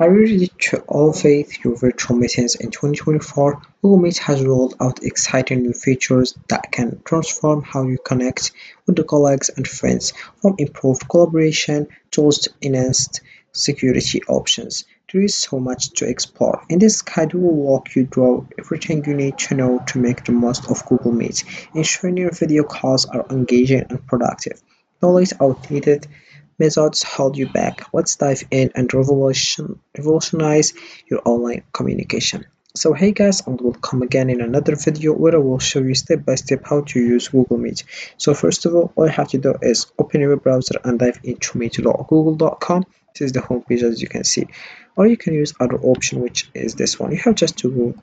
Are you ready to elevate your virtual meetings in 2024? Google Meet has rolled out exciting new features that can transform how you connect with the colleagues and friends, from improved collaboration tools to enhanced security options. There is so much to explore. In this guide, we will walk you through everything you need to know to make the most of Google Meet, ensuring your video calls are engaging and productive. Don't let outdated methods hold you back. Let's dive in and revolutionize your online communication. So hey guys, and welcome again in another video where I will show you step by step how to use Google Meet. So first of all you have to do is open your web browser and dive into meet.google.com. This is the home page as you can see. Or you can use other option, which is this one. You have just to go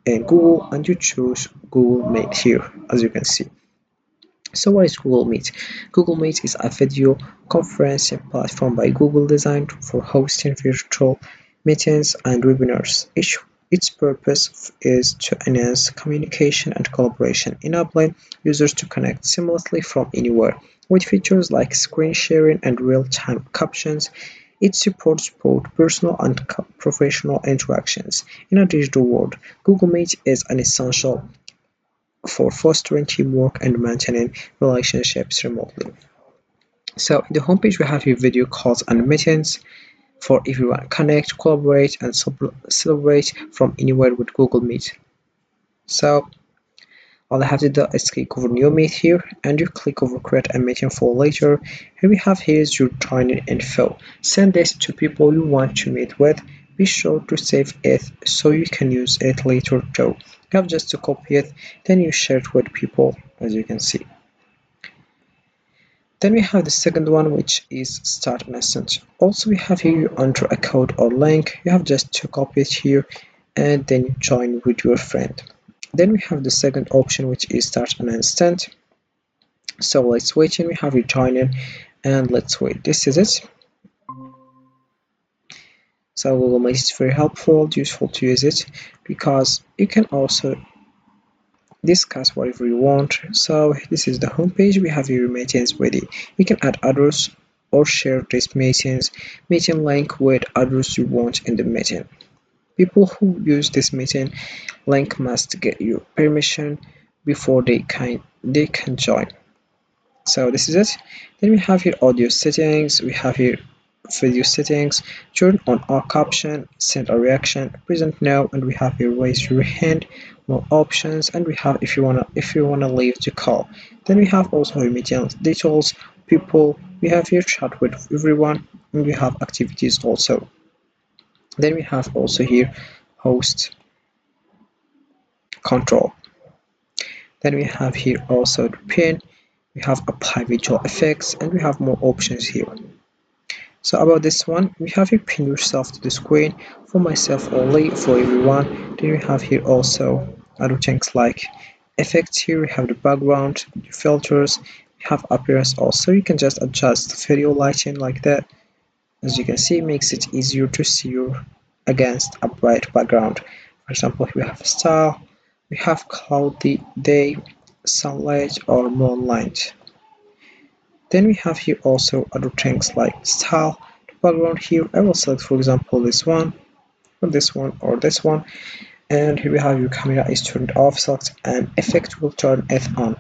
in Google and you choose Google Meet here as you can see. So what is Google Meet? Google Meet is a video conferencing platform by Google designed for hosting virtual meetings and webinars. Its purpose is to enhance communication and collaboration, enabling users to connect seamlessly from anywhere. With features like screen sharing and real-time captions, it supports both personal and professional interactions. In a digital world, Google Meet is an essential for fostering teamwork and maintaining relationships remotely. So in the homepage we have your video calls and meetings for everyone. Connect, collaborate, and celebrate from anywhere with Google Meet. So all I have to do is click over new meet here and you click over create a meeting for later. Here we have here is your joining info. Send this to people you want to meet with. Be sure to save it so you can use it later too. You have just to copy it, then you share it with people as you can see. Then we have the second one, which is start message. Also we have here under a code or link. You have just to copy it here and then join with your friend. Then we have the second option, which is start an instant. So let's wait and we have it joining and let's wait. This is it. So Google Meet is very helpful, useful to use it because you can also discuss whatever you want. So this is the home page. We have your meetings ready. You can add others or share this meeting link with others you want in the meeting. People who use this meeting link must get your permission before they can join. So this is it. Then we have here audio settings, we have here video settings, turn on all caption, send a reaction, present now, and we have here raise your hand, more options, and we have if you wanna leave the call. Then we have also meeting details, people, we have here chat with everyone, and we have activities also. Then we have also here host control. Then we have here also the pin, we have apply visual effects, and we have more options here. So about this one, we have here pin yourself to the screen, for myself only, for everyone. Then we have here also other things like effects. Here we have the background, the filters, we have appearance also. You can just adjust the video lighting like that. As you can see, it makes it easier to see you against a bright background. For example, we have style, we have cloudy day, sunlight or moonlight. Then we have here also other things like style, the background. Here I will select for example this one, or this one, or this one, and here we have your camera is turned off, select an effect will turn it on.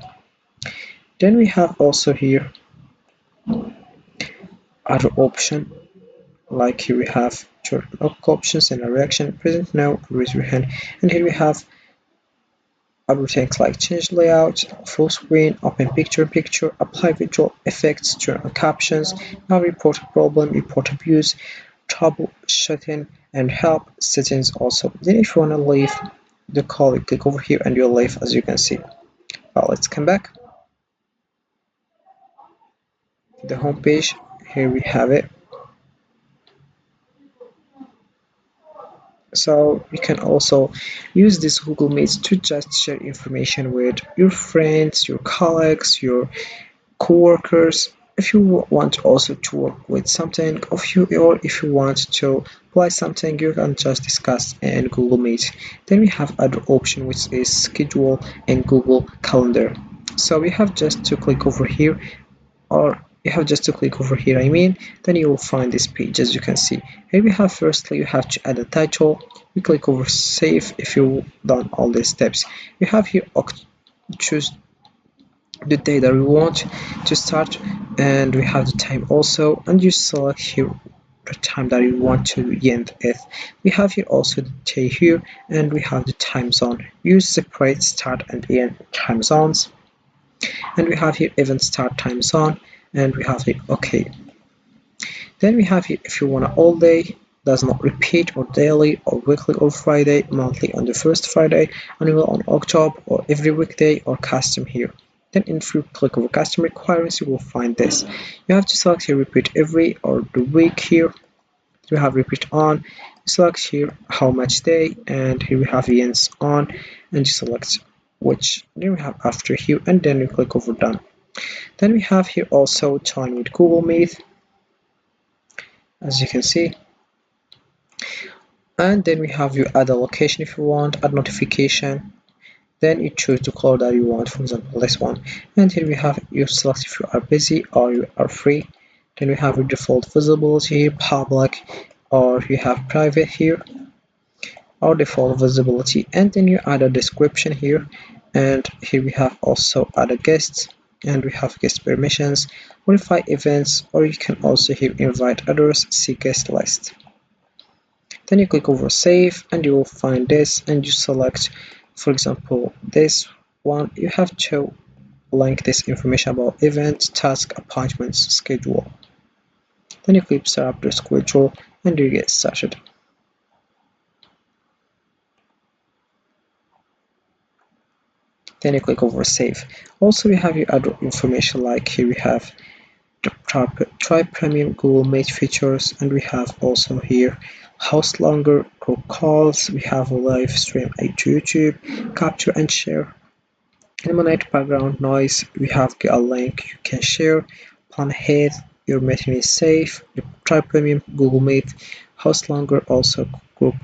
Then we have also here other option, like here we have turn up options and a reaction, present now, raise your hand, and here we have other things like change layout, full screen, open picture, apply visual effects, turn on captions, now report a problem, report abuse, troubleshooting, and help settings also. Then if you want to leave the call, you click over here and you'll leave as you can see. Well, let's come back to the home page. Here we have it. So you can also use this Google Meet to just share information with your friends, your colleagues, your co-workers. If you want also to work with something or if you want to apply something, you can just discuss in Google Meet. Then we have other option, which is schedule and Google Calendar. So we have just to click over here or you have just to click over here, then you will find this page. As you can see here, we have firstly you have to add a title. You click over save if you've done all these steps. You have here choose the day that we want to start, and we have the time also, and you select here the time that you want to end it. We have here also the day here, and we have the time zone. You separate start and end time zones, and we have here event start time zone, and we have here okay. Then we have here if you want all day, does not repeat, or daily, or weekly, or Friday, monthly on the first Friday, annual on October, or every weekday, or custom here. Then if you click over custom requirements, you will find this. You have to select here repeat every or the week here. You have repeat on. You select here how much day, and here we have ends on, and you select which. Then we have after here, and then you click over done. Then we have here also join with Google Meet, as you can see, and then we have you add a location if you want, add notification, then you choose the color that you want, for example this one, and here we have you select if you are busy or you are free. Then we have your default visibility, public, or you have private here, or default visibility, and then you add a description here, and here we have also other guests, and we have guest permissions, modify events, or you can also here invite others, see guest list. Then you click over save, and you will find this, and you select for example this one. You have to link this information about events, task, appointments, schedule. Then you click set up the schedule, and you get started. Then you click over save. Also we have your other information, like here we have the try premium Google Meet features, and we have also here host longer group calls, we have a live stream to YouTube, capture and share, eliminate background noise, we have a link you can share, plan ahead, your meeting is safe, try premium Google Meet, host longer, also group.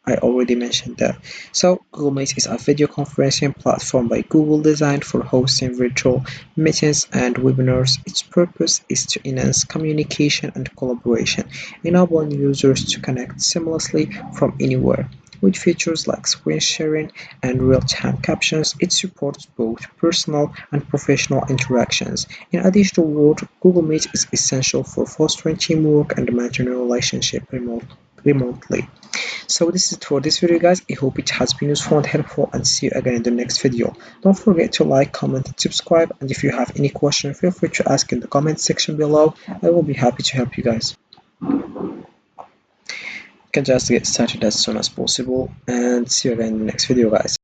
I already mentioned that. So Google Meet is a video conferencing platform by Google designed for hosting virtual meetings and webinars. Its purpose is to enhance communication and collaboration, enabling users to connect seamlessly from anywhere. With features like screen sharing and real-time captions, it supports both personal and professional interactions. In addition to work, Google Meet is essential for fostering teamwork and maintaining relationships remotely. So this is it for this video, guys. I hope it has been useful and helpful, and see you again in the next video. Don't forget to like, comment and subscribe, and if you have any question, feel free to ask in the comment section below. I will be happy to help you guys. You can just get started as soon as possible, and see you again in the next video, guys.